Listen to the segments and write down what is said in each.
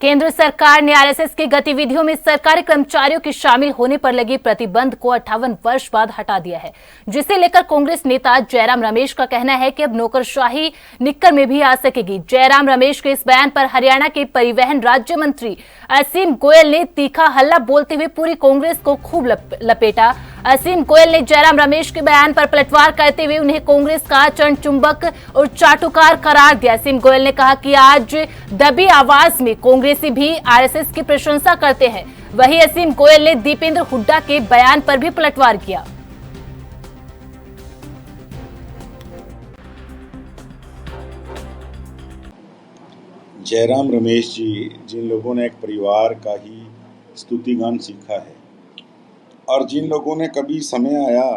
केंद्र सरकार ने आरएसएस की गतिविधियों में सरकारी कर्मचारियों के शामिल होने पर लगे प्रतिबंध को 58 वर्ष बाद हटा दिया है, जिसे लेकर कांग्रेस नेता जयराम रमेश का कहना है कि अब नौकरशाही निक्कर में भी आ सकेगी। जयराम रमेश के इस बयान पर हरियाणा के परिवहन राज्य मंत्री असीम गोयल ने तीखा हल्ला बोलते हुए पूरी कांग्रेस को खूब लपेटा। असीम गोयल ने जयराम रमेश के बयान पर पलटवार करते हुए उन्हें कांग्रेस का चरण चुंबक और चाटुकार करार दिया। असीम गोयल ने कहा कि आज दबी आवाज में कांग्रेसी भी आरएसएस की प्रशंसा करते हैं। वहीं असीम गोयल ने दीपेंद्र हुड्डा के बयान पर भी पलटवार किया। जयराम रमेश जी जिन लोगों ने एक परिवार का ही स्तुतिगान सीखा है और जिन लोगों ने कभी समय आया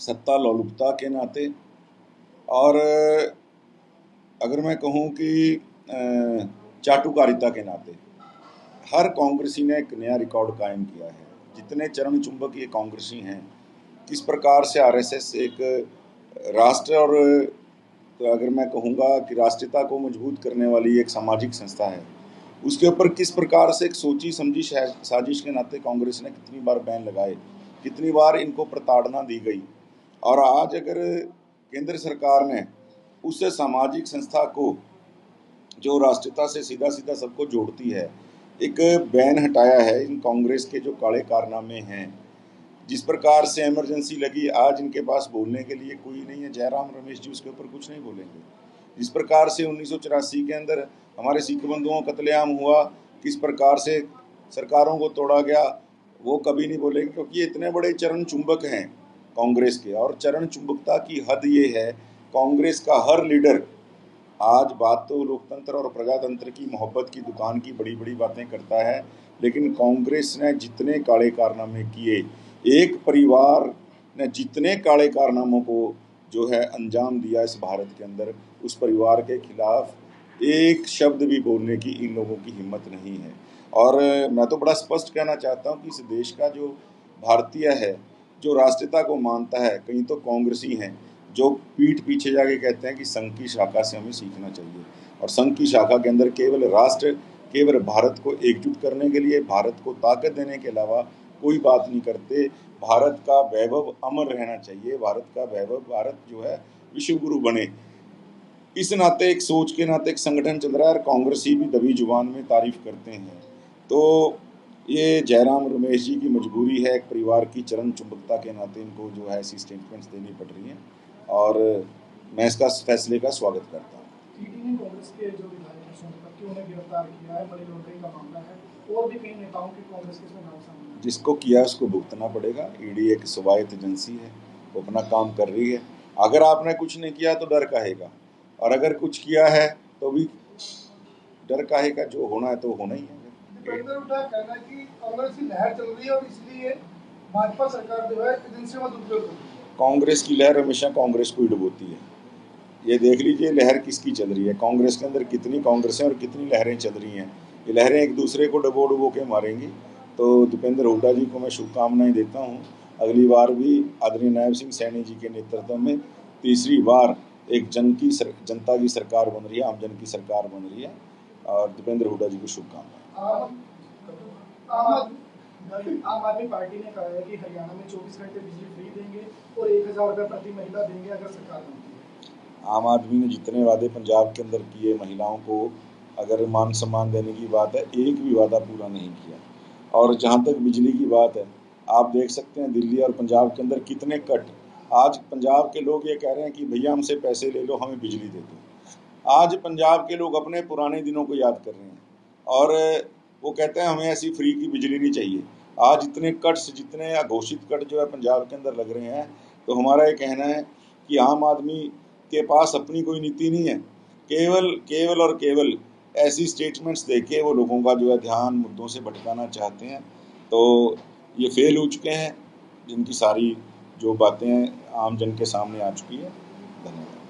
सत्ता लोलुपता के नाते और अगर मैं कहूँ कि चाटुकारिता के नाते हर कांग्रेसी ने एक नया रिकॉर्ड कायम किया है। जितने चरण चुंबक ये कांग्रेसी हैं, किस प्रकार से आरएसएस एक राष्ट्र और अगर मैं कहूँगा कि राष्ट्रीयता को मजबूत करने वाली एक सामाजिक संस्था है, उसके ऊपर किस प्रकार से एक सोची समझी साजिश के नाते कांग्रेस ने कितनी बार बैन लगाए, कितनी बार इनको प्रताड़ना दी गई। और आज अगर केंद्र सरकार ने उस सामाजिक संस्था को जो राष्ट्रीयता से सीधा सीधा सबको जोड़ती है, एक बैन हटाया है इन कांग्रेस के जो काले कारनामे हैं, जिस प्रकार से इमरजेंसी लगी, आज इनके पास बोलने के लिए कोई नहीं है। जयराम रमेश जी उसके ऊपर कुछ नहीं बोलेंगे। जिस प्रकार से 1984 के अंदर हमारे सिख बंधुओं का कत्लेआम हुआ, किस प्रकार से सरकारों को तोड़ा गया, वो कभी नहीं बोलेंगे, क्योंकि ये इतने बड़े चरण चुंबक हैं कांग्रेस के। और चरण चुंबकता की हद ये है, कांग्रेस का हर लीडर आज बात तो लोकतंत्र और प्रजातंत्र की मोहब्बत की दुकान की बड़ी बड़ी बातें करता है, लेकिन कांग्रेस ने जितने काले कारनामे किए, एक परिवार ने जितने काले कारनामों को जो है अंजाम दिया इस भारत के अंदर, उस परिवार के खिलाफ एक शब्द भी बोलने की इन लोगों की हिम्मत नहीं है। और मैं तो बड़ा स्पष्ट कहना चाहता हूँ कि इस देश का जो भारतीय है, जो राष्ट्रीयता को मानता है, कहीं तो कांग्रेसी हैं जो पीठ पीछे जाके कहते हैं कि संघ की शाखा से हमें सीखना चाहिए। और संघ की शाखा के अंदर केवल राष्ट्र, केवल भारत को एकजुट करने के लिए, भारत को ताकत देने के अलावा कोई बात नहीं करते। भारत का वैभव अमर रहना चाहिए, भारत का वैभव, भारत जो है विश्व गुरु बने, इस नाते एक सोच के नाते एक संगठन चल रहा है। और कांग्रेसी भी दबी जुबान में तारीफ करते हैं। तो ये जयराम रमेश जी की मजबूरी है, एक परिवार की चरण चुंबकता के नाते इनको जो है ऐसी स्टेटमेंट्स देनी पड़ रही हैं, और मैं इसका फैसले का स्वागत करता हूँ। कांग्रेस के जो विधायक हैं सोनभद्र के, उन्हें गिरफ्तार किया है, मनी लॉन्ड्रिंग का मामला है, और भी कई नेताओं की कांग्रेस के इसमें नाम सामने। जिसको किया उसको भुगतना पड़ेगा। ईडी एक स्वायत्त एजेंसी है, वो अपना काम कर रही है। अगर आपने कुछ नहीं किया तो डर काहेगा, और अगर कुछ किया है तो भी डर काहेगा। जो होना है तो होना ही है। कहना कि कांग्रेस की लहर चल रही है और इसलिए भाजपा सरकार जो है एजेंसियों का दुरुपयोग कर रही है। कांग्रेस की लहर हमेशा कांग्रेस को ही डुबोती है। ये देख लीजिए लहर किसकी चल रही है, कांग्रेस के अंदर कितनी कांग्रेसें और कितनी लहरें चल रही हैं। ये लहरें एक दूसरे को डुबो के मारेंगी। तो दीपेंद्र हुड्डा जी को मैं शुभकामनाएं देता हूं। अगली बार भी आदरणीय नायब सिंह सैनी जी के नेतृत्व में तीसरी बार एक जनता की सरकार बन रही है, आम जन की सरकार बन रही है, और दीपेंद्र हुड्डा जी को शुभकामनाएं। आम आदमी पार्टी ने कहा है कि हरियाणा में 24 घंटे बिजली फ्री देंगे और 1000 रुपये प्रति महिला देंगे अगर सरकार बनती है। आम आदमी ने जितने वादे पंजाब के अंदर किए, महिलाओं को अगर मान सम्मान देने की बात है, एक भी वादा पूरा नहीं किया। और जहाँ तक बिजली की बात है, आप देख सकते हैं दिल्ली और पंजाब के अंदर कितने कट। आज पंजाब के लोग ये कह रहे हैं कि भैया हमसे पैसे ले लो, हमें बिजली दे दो। आज पंजाब के लोग अपने पुराने दिनों को याद कर रहे हैं और वो कहते हैं हमें ऐसी फ्री की बिजली नहीं चाहिए। आज इतने कट्स, जितने अघोषित कट जो है पंजाब के अंदर लग रहे हैं, तो हमारा ये कहना है कि आम आदमी के पास अपनी कोई नीति नहीं है। केवल ऐसी स्टेटमेंट्स देके वो लोगों का जो है ध्यान मुद्दों से भटकाना चाहते हैं। तो ये फेल हो चुके हैं, जिनकी सारी जो बातें आम जन के सामने आ चुकी है। धन्यवाद।